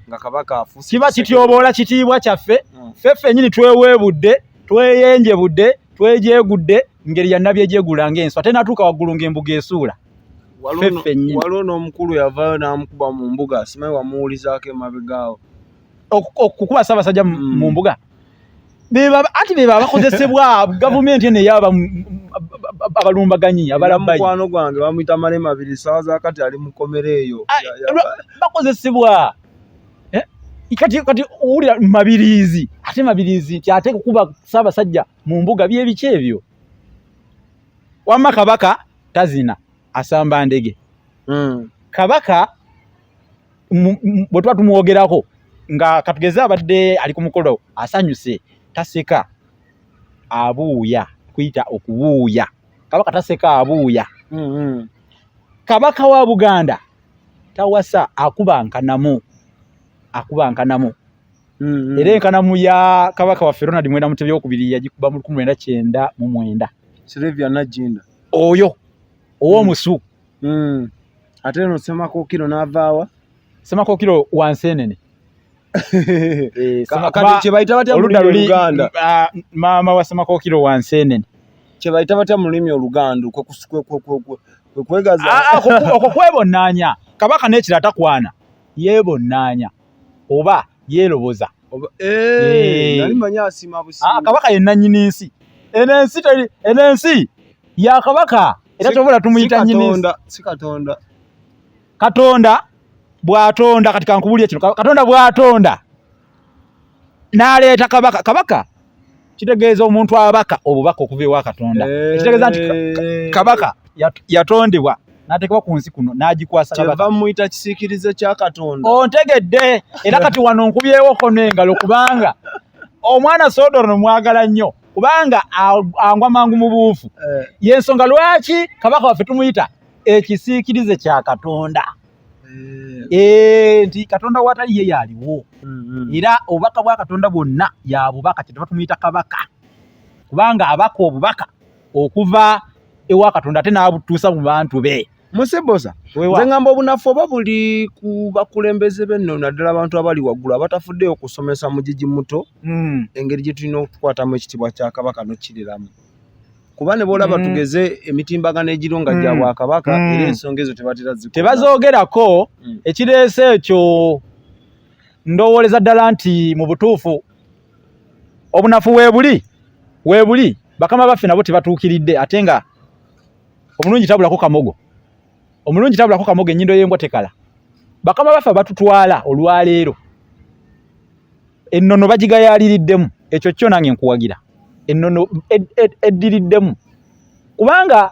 nga Kabaka afuuse kiba kityoboola kitiibwa kyaffe ffeffe nyini tweweebudde tweyenjebudde twejeegudde ngeri yannabyegyegula ng'enswa ate natuuka waggulu ng'embuga esuula waliwo n'omukulu yavaayo n'amukuba mu mbuga simanyi wamuwulizaako emabegaawo okukuba Ssaabasajja mu mbuga ati be bakozesebwa gavumenti eno eyaba abalumbaganyi abalabbayi mukwano gwange bamuyita Malema 2 ssaawa zakati ali mu komere eyo bakozesebwa kati owulira mabirizi ate mabirizi nti ate kukuba Ssaabasajja mu mbuga byebiki ebyo wamma Kabaka tazina asamba ndege Kabaka bwe tuba tumwogerako nga katugeze abadde ali ku mukolo asanyuse taseka abuuya kuyita okubuuya Kabaka taseka abuuya Kabaka wa Buganda tawasa akuba nkanamu era enkanamu ya Kabaka wa Ronald Mwenda Mutebi okubiri yagikuba mu 1999 Sylvia Najinda oyo ow'omusu ate no Semakookiro n'avaawa Semakookiro wansenene kati kyebayita batya mu lulimi Oluganda maama wa Semakookiro wansenene kyebayita batya mu lulimi Oluganda kwegaza okwo kwebonnaanya Kabaka n'ekira takwana yeebonnaanya oba yeeroboza nali manya asima busi Kabaka ye nannyini nsi eno ensi ya Kabaka era tobola tumuyita nnyini si Katonda Katonda bw'atonda kati kankubulye kino Katonda bw'atonda n'aleeta Kabaka kitegeeza omuntu abaka obubaka okuva ewa Katonda kitegeeza nti Kabaka yatondebwa n'ateekebwa ku nsi kuno n'agikwasa Kabaka kyeva muyita kisiikirize kya Katonda ontegedde era kati wano nkubyewo kono engalo kubanga omwana Sodoro mwagala nnyo kubanga angwa mangu mu buufu yensonga lwaki Kabaka waffe tumuyita ekisiikirize kya Katonda nti Katonda watali ye yaliwo era obubaka bwa Katonda bwonna yabubaka kyetaba tumuyita Kabaka kubanga abaka obubaka okuva ewa Katonda ate n'abutuusa mu bantu be Museboza nze ngamba obunafu oba buli ku bakulembeze b'enno naddala abantu abali waggulu abatafuddeyo okusomesa mu gigi muto engeri gye tulina okukwatamu ekitiibwa kya Kabaka n'okkiriramu kuba ne boolaba tugeze emitimbagano egironga gya Bwakabaka era ensonga ezo tebazoogerako ekireese ekyo ndowooleza ddala nti mu butuufu obunafu weebuli bakama baffe nabo tebatuukiridde ate nga omulungi tabulako kamogo ennyindo y'embwa tekala bakama baffe batutwala olwaleero ennono bagigayaaliriddemu ekyo kyo nange nkuwagira ennono eddiriddemu kubanga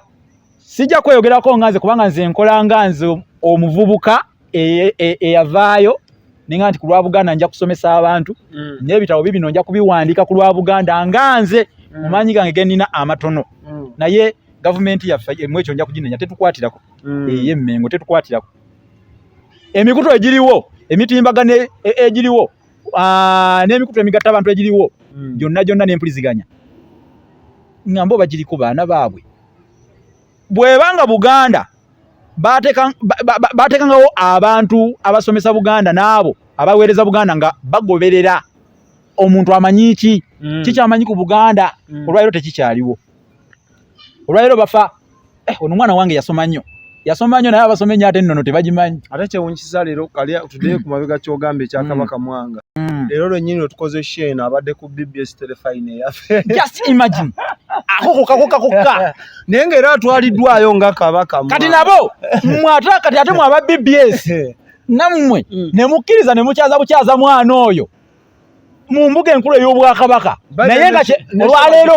sijja kweyogerako nga nze kubanga nze nkola nga nze omuvubuka eyavaayo ninga nti ku lwa Buganda nja kusomesa abantu n'ebitabo bibino nja kubiwandiika ku lwa Buganda nga nze mu maanyi gange genina amatono naye gavumenti yaffe emwekyo nja kuginenya tetukwatirako ey'emmengo tetukwatirako emikutu egiriwo emitimbagano egiriwo n'emikutu emigatta abantu egiriwo gyonna n'empuliziganya ngamba bagiriko baana baabwe bwebanga Buganda baatekangawo abantu abasomesa Buganda n'abo abaweereza Buganda nga bagoberera omuntu amanyi kikyamanyi ku Buganda olwaleero tekikyaliwo olwaleero bafa ono mwana wange yasoma nnyo naye abasoma ennyo ate ennono tebagimanyi ate kyewunyisa leero kali tuddeyo ku mabega ky'ogamba ekya Kabaka Mwanga leero lwennyini wetukoze shene abadde ku BBS telefine eyaffe just imagine ako kokka naye ng'era atwaliddwayo nga Kabaka kati nabo mwata kati ate mwaba BBS nammwe ne mukkiriza ne mukyaza mwana oyo mu mbuga enkulu ey'Obwakabaka naye nga olwaleero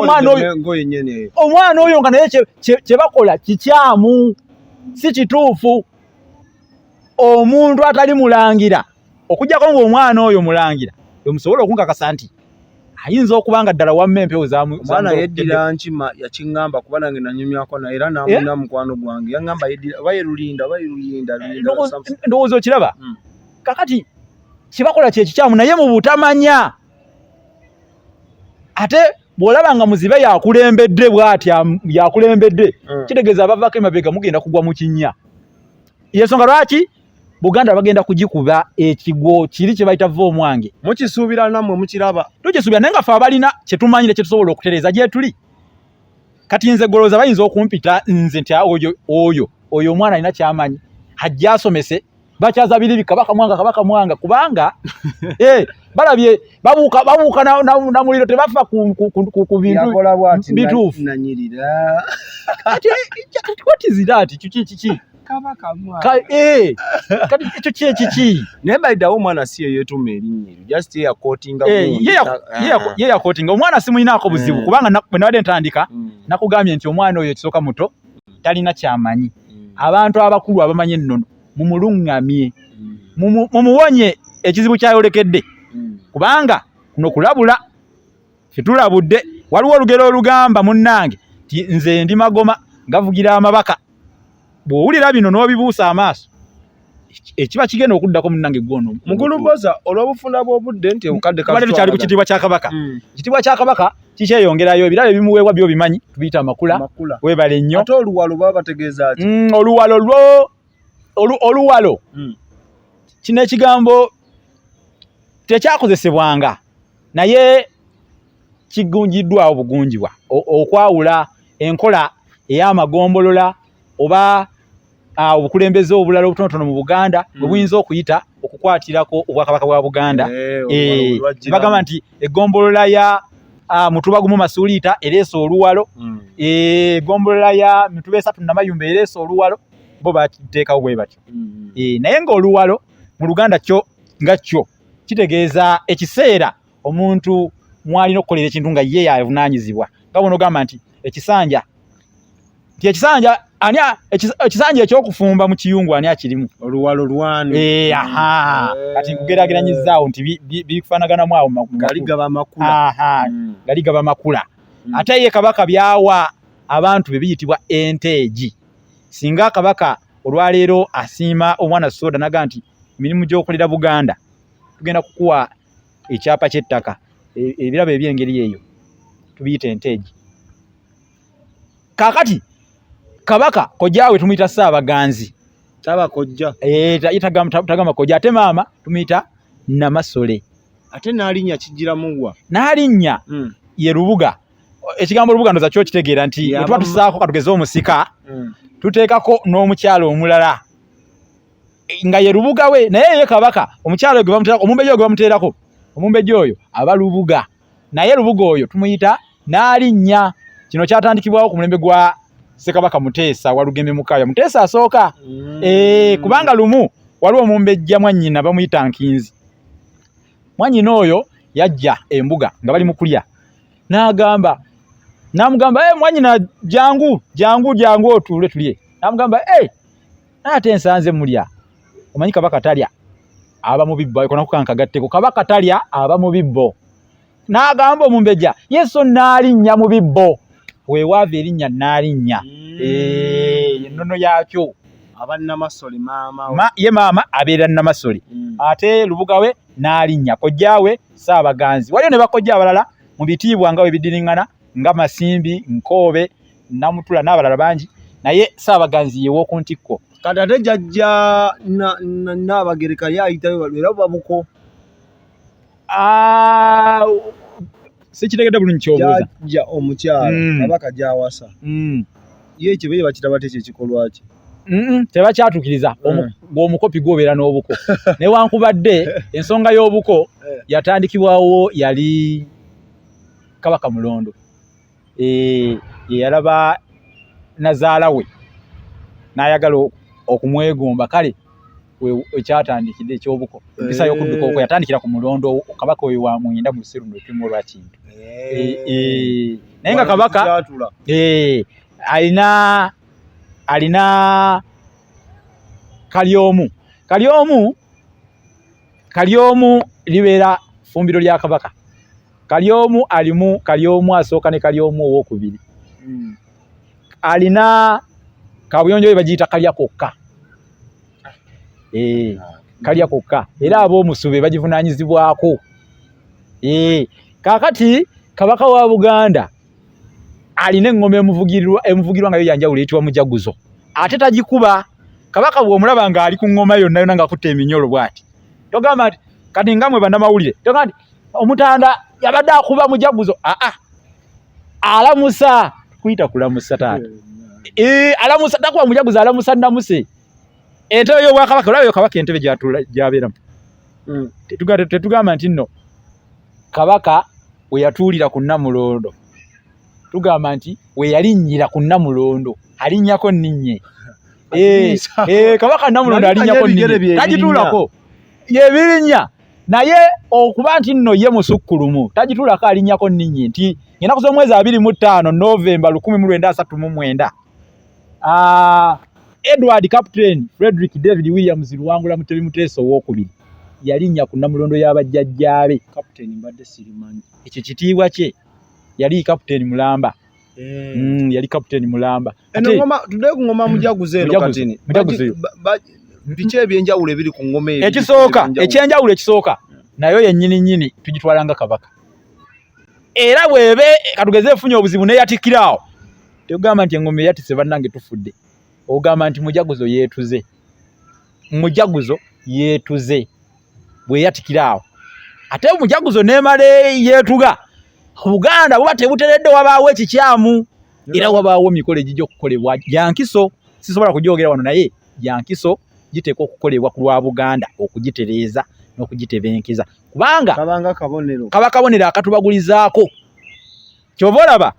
omwana oyo nga naye kye bakola kikyamu si kituufu omuntu atali mulangira okujjako ng'omwana oyo mulangira omusobola okunkakasa nti ayinza okubanga ddala wamma empewo omwana yeddira nkima yakingamba kuba nange nanyumyako naye era namuna mukwano gwange yangamba yeddira bayerulinda ndowooza okiraba kakati kibakola kyekikyamu naye mu butamanya ate bw'olaba nga muzibe yakulembedde yakulembedde kitegeeza abavaako emabega mugenda kugwa mu kinnya yensonga lwaki Buganda bagenda kugikuba ekigo kiri kye bayita vo omwange mukisuubira nammwe mukiraba tukisuubira naye nga ffe abalina kye tumanyire kye tusobola okutereeza gye tuli kati nze goloza bayinza okumpita nze nti oyo omwana alina kyamanyi ajja asomese bakyaza biribi kabaka mwanga kubanga balabye babuuka na muliro tebafa ku bintu bituufu what is that kiki kabaka mwanga kati ekyo kiki naye bayiddawo omwana si yeyeetuma erinnya eryo just yeyakotinga yeyakotinga omwana simulinaako buzibu kubanga bwe nabadde ntandika nakugambye nti omwana oyo ekisooka muto talina kyamanyi abantu abakulu abamanyi ennono mumuluŋŋamye mumuwonye ekizibu kyayolekedde kubanga kuno kulabula fitulabudde waliwo olugero olugamba munnange ti nze ndi magoma ngavugira amabaka bw'owulira bino n'obibuusa amaaso ekiba kigenda okuddako munnange gwono muguluboza olw'obufunda bw'obudde nti obukadde tukyali ku kitiibwa kya kabaka ekitiibwa kya kabaka kikyeyongerayo ebirabo ebimuweebwa byo bimanyi tubiyita amakula weebale nnyo ate oluwalo baba bategeeza ati oluwalo kino ekigambo tekyakozesebwanga naye kigunjiddwawo bugunjibwa okwawula enkola ey'amagombolola oba obukulembeze obulala obutonotono mu Buganda bwe buyinza okuyita okukwatirako obwakabaka bwa Buganda bagamba nti egombolola ya mutuba gumu masuuliita ereesa oluwalo egombolola ya mituba esatu namayumba ereesa oluwalo bo bakiteekawo bwe batyo naye ng'oluwalo mu Luganda kyo nga kyo kitegeeza ekiseera omuntu mwalina okukolera ekintu nga ye yavunaanyizibwa nga bono ogamba nti ekisanja ekisanja ekyokufumba mu kiyungu ani akirimu oluwalo lwani kati nkugeraageranyizaawo nti bikufaanaganamu awo gali gaba makula ate ye kabaka byawa abantu be biyitibwa enteegi singa kabaka olwaleero asiima omwana soda naga nti emirimu gy'okolera Buganda tugenda kukuwa ekyapa ky'ettaka ebirabo eby'engeri eyo tubiyita enteegi kaakati kabaka kojjaawe tumuyita Ssaabaganzi Tabakojja tagama kojja ate maama tumuyita Namasole ate n'alinnya kijjiramuwa n'alinnya ye Lubuga ekigambo Lubuga ndoza kyo kitegeera nti tuba tusaako katugeze omusika tuteekako n'omukyalo omulala nga ye Lubuga we naye ye kabaka omukyalo gwe bamuteerako omumbejja gwe bamuteerako omumbejja oyo aba Lubuga naye Lubuga oyo tumuyita n'alinnya kino kyatandikibwawo ku mulembe gwa Ssekabaka Muteesa Walugembe Mukaya Muteesa asooka kubanga lumu waliwo omumbejja mwannyina bamuyita Nkinzi mwannyina oyo yajja embuga nga bali mu kulya n'amugamba mwannyina jangu otuule tulye n'amugamba ate nsanze mulya omanyi kabaka talya aba mu bibbo kona kukankagatteko kabaka talya aba mu bibbo n'agamba omumbejja yeso n'alinnya mu bibbo weewaava erinnya n'alinnya ennono yakyo aba Namasole maama ye maama abeera Namasole ate Lubuga we n'alinnya kojjaawe Ssaabaganzi waliyo ne bakojja abalala mu bitiibwa nga we biddiringana nga Masimbi Nkoobe Namutula n'abalala bangi naye Ssaabaganzi yeewo ku ntikko kati ate jjajja Nnaabagereka yaayitayo era babuko sikitegedde bulungi kyobuuza jjajja omukyala kabaka gyawasa ye ekyo bye bakiraba te kyekikolwa ki tebakyatuukiriza ng'omukopi gw'obeera n'obuko newankubadde ensonga y'obuko yatandikibwawo yali Kabaka Mulondo yalaba nazaala we n'ayagala okumwegomba kale ekyatandikidde ekyobuko empisa y'okudduka okwo yatandikira ku Mulondo kabaka oyo wa mwenda mu lusiru n'olupimu lwa Kintu naye nga kabaka alina Kalyomu libeera fumbiro lya kabaka Kalyomu alimu Kalyomu asooka ne Kalyomu owokubiri. Alina kabuyonjo we bagiita kalya kokka. Kalya kokka. Era ab'omusube bagivunaanyizibwako. Kaakati Kabaka wa Buganda alina engoma emuvugirwa nga yo yanjawulo eyitibwa mujaguzo. Ate tagikuba. Kabaka bw'omulaba nga ali ku ngoma yonna yonna ng'akutte eminyolo bw'ati. Togamba nti kati nga mwe bannamawulire. Togamba nti omutanda yabadde akuba mujaguzo. Alamusa. Kuyita kulamusa taata. Alamusa takuba mujaguzo alamusa nnamuse. Entebe y'obwakabaka olaba yo Kabaka entebe gy'abeeramu. Tetugamba nti nno Kabaka we yatuulira ku Namulondo. Tugamba nti we yalinnyira ku Namulondo. Alinnyako nninnye. Kabaka Namulondo alinnyako nninnye. Tagituulako. Yebirinnya. Naye okuba nti nno ye musukkulumu. Tagituulako alinnyako nninnye nti ennaku z'omwezi 25 Novemba 1939. Edward Captain Frederick David Williams Luwangula Mutebi Muteesa owokubiri. Yalinnya ku Namulondo y'abajjajjaabe. Captain mbadde sirimanyi. Ekyo kitiibwa kye. Yali Captain Mulamba. Yali Captain Mulamba. Eno ngoma tudde ku ngoma mujaguzo eno katini. Mujaguzo. Biki ebyenjawulo ebiri ku ngoma eyo? Ekyenjawulo ekisooka nayo yennyini tugitwalanga Kabaka. Era bwebe katugeze efunye obuzibu ne yatikiraawo. Tegamba nti engoma yatise bannange tufudde. Ogamba nti mujaguzo yeetuze. Mujaguzo yeetuze. Bwe yatikiraawo. Ate mujaguzo n'emale yeetuga. Buganda buba tebuteredde wabaawo ekikyamu. Era wabaawo mikolo egijja okukolebwa yankiso. Sisobola kugyogera wano naye yankiso giteekwa okukolebwa ku lwa Buganda okugitereeza n'okugitebenkiza. Kubanga kabonero akatubagulizaako. Kyova olaba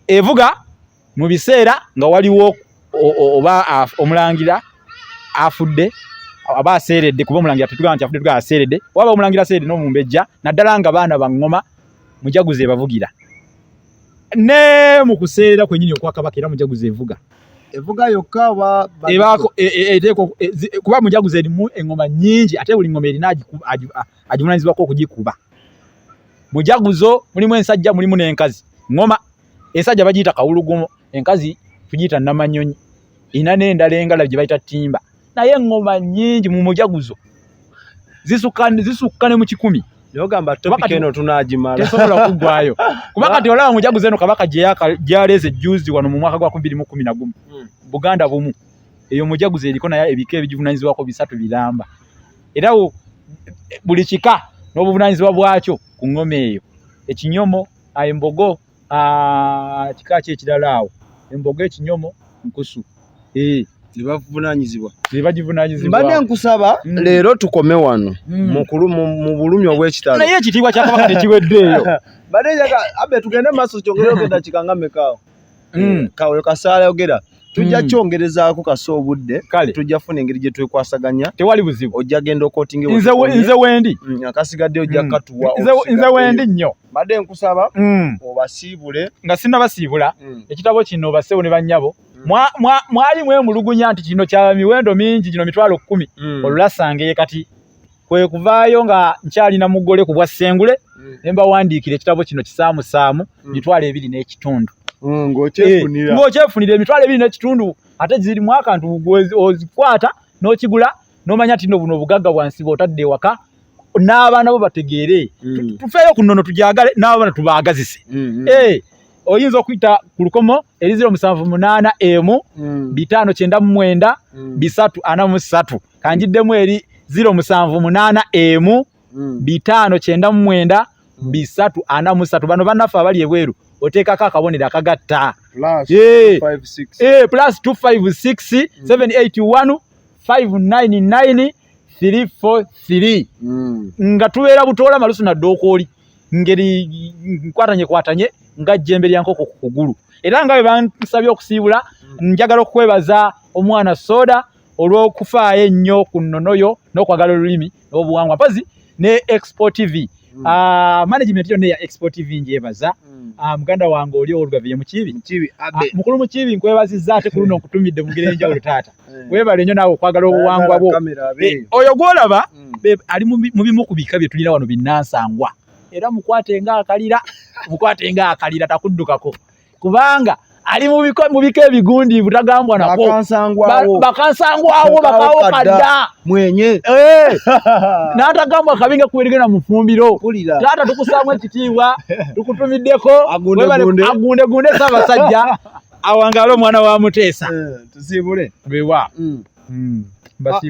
evuga mu biseera nga waliwo oba omulangira afudde aba aseeredde kuba omulangira tetugamba nti afudde tugamba aseeredde waba omulangira aseeredde n'omumbejja naddala nga baana ba ngoma mujaguzo ebavugira. Ne mu kuseera kwennyini okwa Kabaka era mujaguzo evuga yokka kuba mujaguzo erimu engoma nnyingi ate buli ngoma erina agivunaanyizibwako okugikuba. Mujaguzo mulimu ensajja mulimu n'enkazi. Ngoma ensajja bagiyita kawulugumo, enkazi tugiyita namanyonyi. Ina n'endala engala gye bayita ttimba. Naye engoma nnyingi mu mujaguzo zisukka ne mu 10. Yogamba topic eno tunagimala. Tesobola kuggwayo. Kuba kati olaba mujaguzo eno Kabaka gyaleeze juzi wano mu mwaka gwa 2011. Buganda bumu. Eyo mujaguzo eriko naye ebika ebigivunaanyizibwako 3 biramba. Era buli kika n'obuvunaanyizibwa bwakyo ku ngoma eyo. Ekinyomo, embogo, kika kye ekirala awo. Embogo, ekinyomo, nkusu. Nibavunaanyizibwa. Mbadde nkusaba leero tukome wano mu bulumi obw'ekitalo. Naye ekitiibwa kya Kabaka tekiweddeeyo. Mbadde njagala abe tugende maaso kyongere ogenda kikangame kaawo. Kawe kasaala yogera. Tujja kyongerezaako kaso obudde. Tujja funa engeri gye twekwasaganya. Tewali buzibu. Ojja genda okootinge nze wendi. Akasigadde ojja katuwa. Nze wendi nnyo. Mbadde nkusaba obasiibule. Nga sinnabasiibula. Ekitabo kino basewo ne bannyabo. Mwali mwemulugunya nti kino kya miwendo mingi gino 10,000 olulasange kati kwe kuvaayo nga nkyalina mugole ku bwa Ssengule nemba wandiikira ekitabo kino kisaamusaamu 2.2 ng'okyefunira 2.2 ate ziri mu akantu ozikwata n'okigula n'omanya nti buno obugagga bwansi bw'otadde ewaka n'abaana bo bategeere tufeeyo ku nnono tugyagale n'abaana tubaagazise. Oyinza okuyita ku lukomo eri 078 599 343 kanjiddemu eri 078 599 343. Bano bannaffe abali ebweru oteekako akabonero akagatta plus 256 781 599 343 nga tubeera butoola malusu nadde okoli ngeri kwatanye nga jjembe lya nkoko ku kugulu. Era nga bwe bansabye okusiibula njagala okwebaza omwana Soda olw'okufaayo ennyo ku nnonoyo n'okwagala olulimi n'obuwangwa mpazi ne Expo TV. Management yonna ya Expo TV njebaza. Muganda wange oli olugaviye Mukiibi. Mukulu Mukiibi nkwebazizza ate kuno nkutumidde mu ngeri enjawulo taata. Webale nnyo naawe okwagala obuwangwa bwo. Oyo gw'olaba ali mu bimu ku bika bye tulina wano binnansangwa. era mukwate nga akalira takuddukako kubanga ali mu biko ebigundi butagambwa nako bakansangwawo bakawo kadda mwenye n'atagambwa kabinga kuwerigena mufumbiro taata tukusaamu ekitiibwa tukutumiddeko agundegunde Ssaabasajja awangale omwana wa Muteesa tusiibule bewa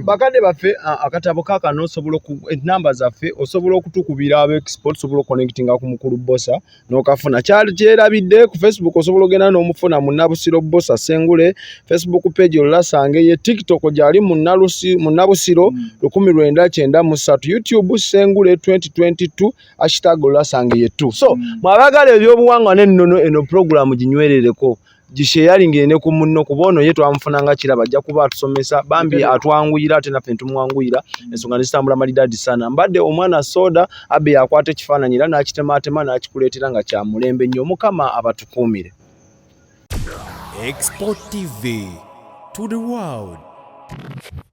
bakadde baffe akatabo kakano osobola enamba zaffe osobola okutukubira aba export osobola connectinga ku mukulu Bossa n'okafuna kyerabidde ku Facebook osobola ogenda n'omufuna Munnabusiro Bossa Sengule Facebook page olasange ye TikTok gyali Munnabusiro 1993 YouTube Sengule 2022 #olasange ye tu so mwabagala ebyobuwangwa n'ennono eno program ginywerereko gisharing ne ku munno kubono yetu amfunanga kiraba ajja kuba atusomesa bambi atwanguyira ate naffe tumwanguyira ensonga zitambula malidadi sana mbadde omwana soda abe yakwata ekifaananyira n'akitematema n'akikuleetera nga kya mulembe nnyo mukama abatukuumire. Export TV to the world.